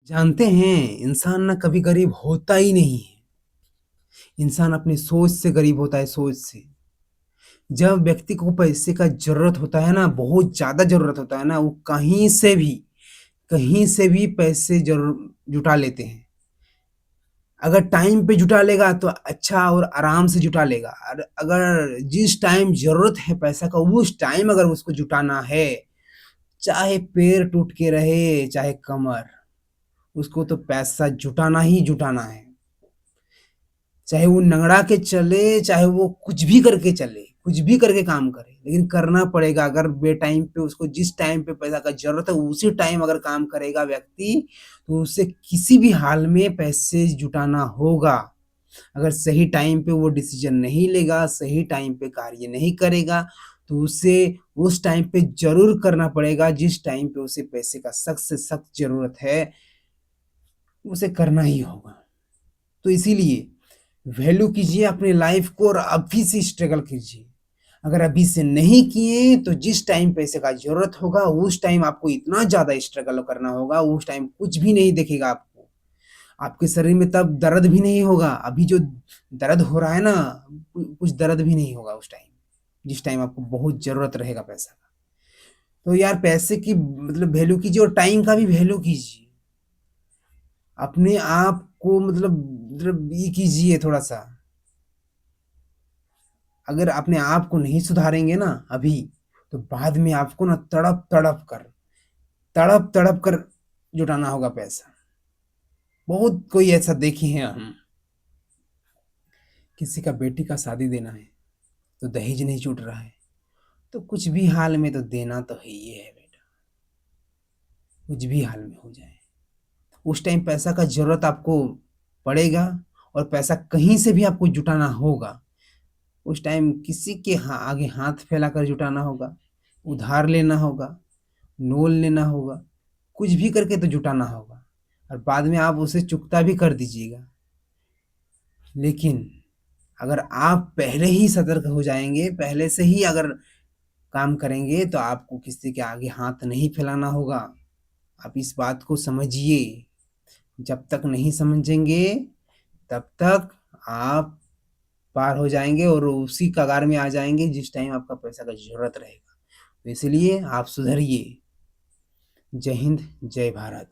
जानते हैं इंसान ना कभी गरीब होता ही नहीं है। इंसान अपनी सोच से गरीब होता है, सोच से। जब व्यक्ति को पैसे का ज़रूरत होता है ना, बहुत ज़्यादा ज़रूरत होता है ना, वो कहीं से भी पैसे ज़रूर जुटा लेते हैं। अगर टाइम पे जुटा लेगा तो अच्छा और आराम से जुटा लेगा और अगर जिस टाइम ज़रूरत है पैसा का, उस टाइम अगर उसको जुटाना है, चाहे पैर टूट के रहे, चाहे कमर, उसको तो पैसा जुटाना ही जुटाना है। चाहे वो नंगड़ा के चले, चाहे वो कुछ भी करके चले, कुछ भी करके काम करे, लेकिन करना पड़ेगा। अगर बेटाइम पे उसको जिस टाइम पे पैसा का ज़रूरत है, उसी टाइम अगर काम करेगा व्यक्ति, तो उसे किसी भी हाल में पैसे जुटाना होगा। अगर सही टाइम पे वो डिसीज़न नहीं लेगा, सही टाइम पे कार्य नहीं करेगा, तो उसे उस टाइम पे ज़रूर करना पड़ेगा, जिस टाइम पे उसे पैसे का सख्त से सख्त ज़रूरत है, उसे करना ही होगा। तो इसीलिए वैल्यू कीजिए अपने लाइफ को और अभी से स्ट्रगल कीजिए। अगर अभी से नहीं किए तो जिस टाइम पैसे का ज़रूरत होगा, उस टाइम आपको इतना ज़्यादा स्ट्रगल करना होगा, उस टाइम कुछ भी नहीं दिखेगा आपको। आपके शरीर में तब दर्द भी नहीं होगा। अभी जो दर्द हो रहा है ना, कुछ दर्द भी नहीं होगा उस टाइम, जिस टाइम आपको बहुत ज़रूरत रहेगा पैसा का। तो यार पैसे की मतलब वैल्यू कीजिए और टाइम का भी वैल्यू कीजिए। अपने आप को मतलब ये कीजिए थोड़ा-सा। अगर अपने आप को नहीं सुधारेंगे ना अभी, तो बाद में आपको ना तड़प-तड़प कर जुटाना होगा पैसा। बहुत कोई ऐसा देखे हैं हम। किसी का बेटी का शादी देना है, तो दहेज नहीं छूट रहा है, तो कुछ भी हाल में तो देना तो है ही है बेटा, कुछ भी हाल में हो जाए। उस टाइम पैसा का ज़रूरत आपको पड़ेगा और पैसा कहीं से भी आपको जुटाना होगा। उस टाइम किसी के आगे हाथ फैलाकर जुटाना होगा, उधार लेना होगा, लोन लेना होगा, कुछ भी करके तो जुटाना होगा और बाद में आप उसे चुकता भी कर दीजिएगा। लेकिन अगर आप पहले ही सतर्क हो जाएँगे, पहले से ही अगर काम करेंगे तो आपको किसी के आगे हाथ नहीं फैलाना होगा। आप इस बात को समझिए। जब तक नहीं समझेंगे, तब तक आप पार हो जाएँगे और उसी कगार में आ जाएँगे जिस टाइम आपका पैसा का ज़रूरत रहेगा। तो इसलिए आप सुधरिए। जय हिंद, जय भारत।